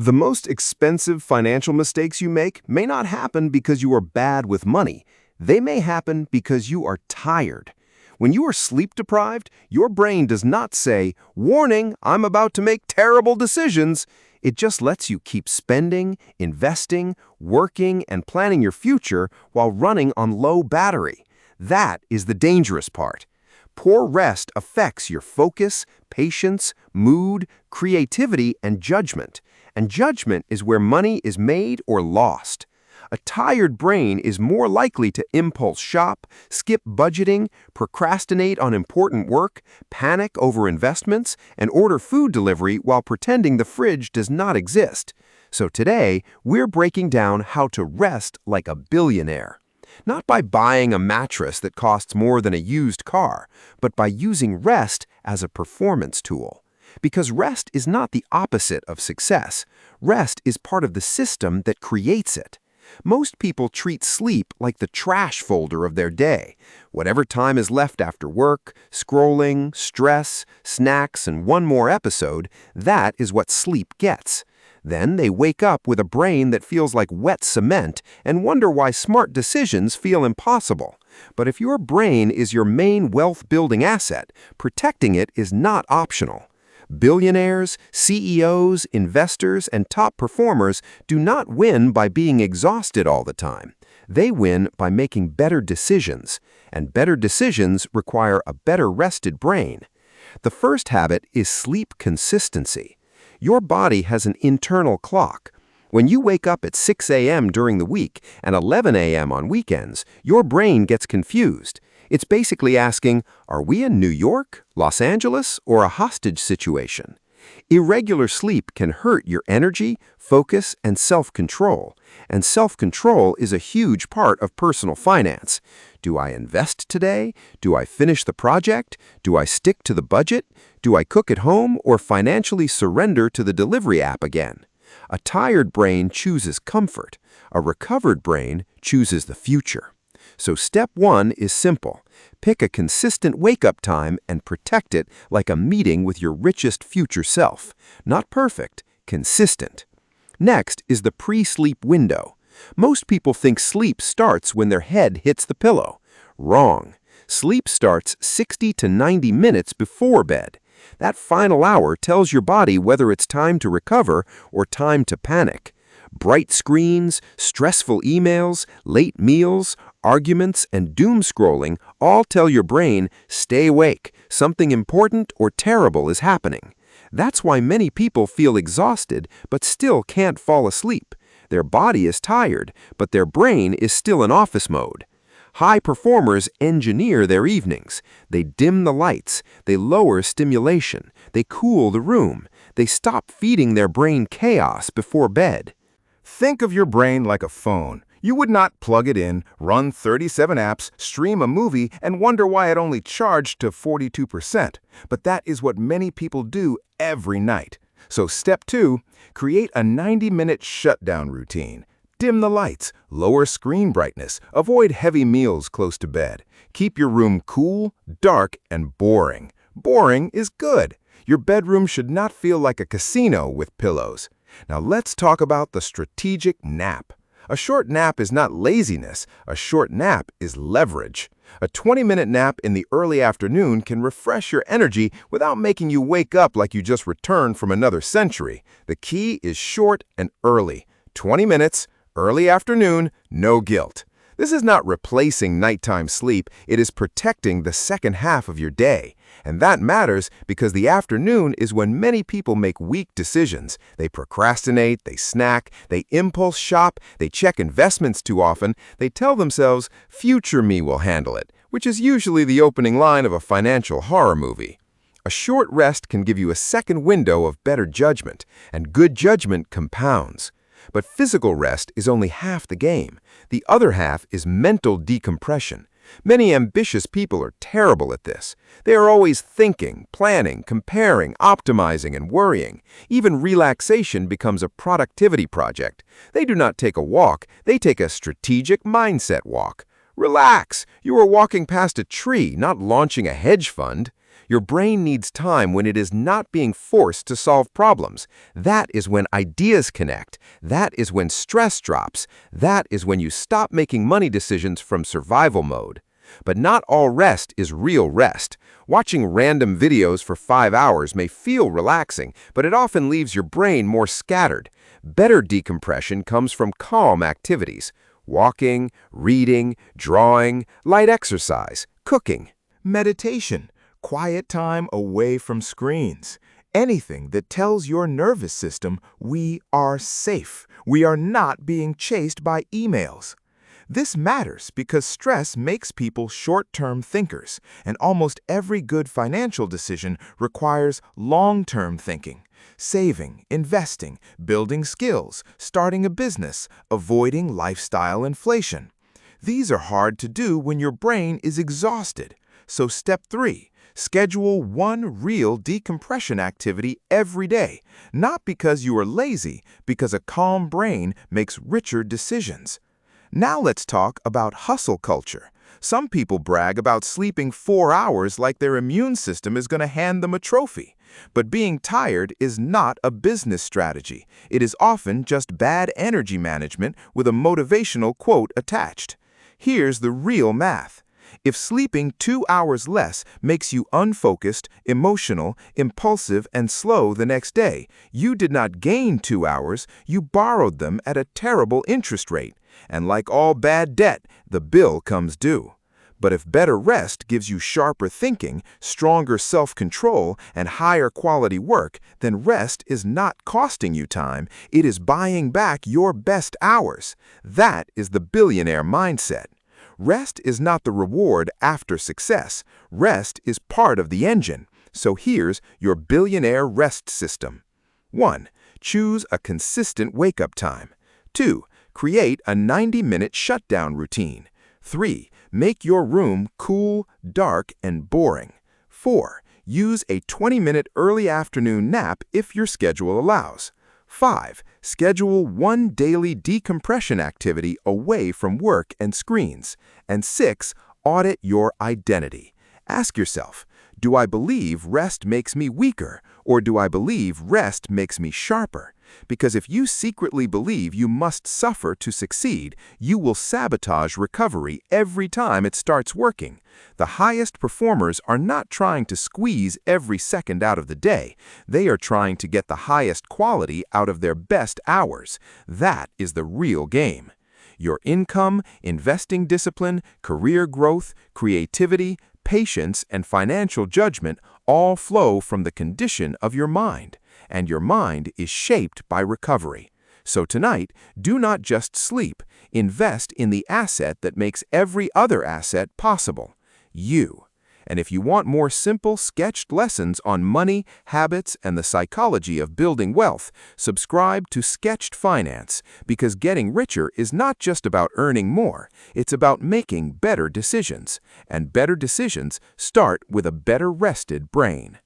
The most expensive financial mistakes you make may not happen because you are bad with money. They may happen because you are tired. When you are sleep deprived, your brain does not say, "Warning, I'm about to make terrible decisions." It just lets you keep spending, investing, working, and planning your future while running on low battery. That is the dangerous part. Poor rest affects your focus, patience, mood, creativity, and judgment. And judgment is where money is made or lost. A tired brain is more likely to impulse shop, skip budgeting, procrastinate on important work, panic over investments, and order food delivery while pretending the fridge does not exist. So today, we're breaking down how to rest like a billionaire. Not by buying a mattress that costs more than a used car, but by using rest as a performance tool. Because rest is not the opposite of success. Rest is part of the system that creates it. Most people treat sleep like the trash folder of their day. Whatever time is left after work, scrolling, stress, snacks, and one more episode, that is what sleep gets. Then they wake up with a brain that feels like wet cement and wonder why smart decisions feel impossible. But if your brain is your main wealth-building asset, protecting it is not optional. Billionaires, CEOs, investors, and top performers do not win by being exhausted all the time. They win by making better decisions, and better decisions require a better rested brain. The first habit is sleep consistency. Your body has an internal clock. When you wake up at 6 a.m. during the week and 11 a.m. on weekends, your brain gets confused. It's basically asking, are we in New York, Los Angeles, or a hostage situation? Irregular sleep can hurt your energy, focus, and self-control. And self-control is a huge part of personal finance. Do I invest today? Do I finish the project? Do I stick to the budget? Do I cook at home or financially surrender to the delivery app again? A tired brain chooses comfort. A recovered brain chooses the future. So step one is simple. Pick a consistent wake-up time and protect it like a meeting with your richest future self. Not perfect, consistent. Next is the pre-sleep window. Most people think sleep starts when their head hits the pillow. Wrong. Sleep starts 60 to 90 minutes before bed. That final hour tells your body whether it's time to recover or time to panic. Bright screens, stressful emails, late meals, arguments, and doom scrolling all tell your brain, stay awake, something important or terrible is happening. That's why many people feel exhausted but still can't fall asleep. Their body is tired, but their brain is still in office mode. High performers engineer their evenings. They dim the lights, they lower stimulation, they cool the room, they stop feeding their brain chaos before bed. Think of your brain like a phone. You would not plug it in, run 37 apps, stream a movie, and wonder why it only charged to 42%. But that is what many people do every night. So step 2, create a 90-minute shutdown routine. Dim the lights, lower screen brightness, avoid heavy meals close to bed. Keep your room cool, dark, and boring. Boring is good. Your bedroom should not feel like a casino with pillows. Now let's talk about the strategic nap. A short nap is not laziness. A short nap is leverage. A 20-minute nap in the early afternoon can refresh your energy without making you wake up like you just returned from another century. The key is short and early. 20 minutes, early afternoon, no guilt. This is not replacing nighttime sleep. It is protecting the second half of your day. And that matters because the afternoon is when many people make weak decisions. They procrastinate, they snack, they impulse shop, they check investments too often. They tell themselves, future me will handle it, which is usually the opening line of a financial horror movie. A short rest can give you a second window of better judgment, and good judgment compounds. But physical rest is only half the game. The other half is mental decompression. Many ambitious people are terrible at this. They are always thinking, planning, comparing, optimizing, and worrying. Even relaxation becomes a productivity project. They do not take a walk, they take a strategic mindset walk. Relax! You are walking past a tree, not launching a hedge fund. Your brain needs time when it is not being forced to solve problems. That is when ideas connect. That is when stress drops. That is when you stop making money decisions from survival mode. But not all rest is real rest. Watching random videos for 5 hours may feel relaxing, but it often leaves your brain more scattered. Better decompression comes from calm activities: walking, reading, drawing, light exercise, cooking. Meditation, quiet time away from screens. Anything that tells your nervous system we are safe. We are not being chased by emails. This matters because stress makes people short-term thinkers, and almost every good financial decision requires long-term thinking. Saving, investing, building skills, starting a business, avoiding lifestyle inflation. These are hard to do when your brain is exhausted. So step 3, schedule one real decompression activity every day, not because you are lazy, because a calm brain makes richer decisions. Now let's talk about hustle culture. Some people brag about sleeping 4 hours like their immune system is going to hand them a trophy. But being tired is not a business strategy. It is often just bad energy management with a motivational quote attached. Here's the real math. If sleeping 2 hours less makes you unfocused, emotional, impulsive, and slow the next day, you did not gain 2 hours, you borrowed them at a terrible interest rate. And like all bad debt, the bill comes due. But if better rest gives you sharper thinking, stronger self-control, and higher quality work, then rest is not costing you time, it is buying back your best hours. That is the billionaire mindset. Rest is not the reward after success. Rest is part of the engine. So here's your billionaire rest system. 1. Choose a consistent wake-up time. 2. Create a 90-minute shutdown routine. 3. Make your room cool, dark, and boring. 4. Use a 20-minute early afternoon nap if your schedule allows. 5. Schedule one daily decompression activity away from work and screens. And 6. Audit your identity. Ask yourself, do I believe rest makes me weaker, or do I believe rest makes me sharper? Because if you secretly believe you must suffer to succeed, you will sabotage recovery every time it starts working. The highest performers are not trying to squeeze every second out of the day. They are trying to get the highest quality out of their best hours. That is the real game. Your income, investing discipline, career growth, creativity, patience, and financial judgment all flow from the condition of your mind. And your mind is shaped by recovery. So tonight, do not just sleep. Invest in the asset that makes every other asset possible: you. And if you want more simple, sketched lessons on money, habits, and the psychology of building wealth, subscribe to Sketched Finance, because getting richer is not just about earning more, it's about making better decisions. And better decisions start with a better rested brain.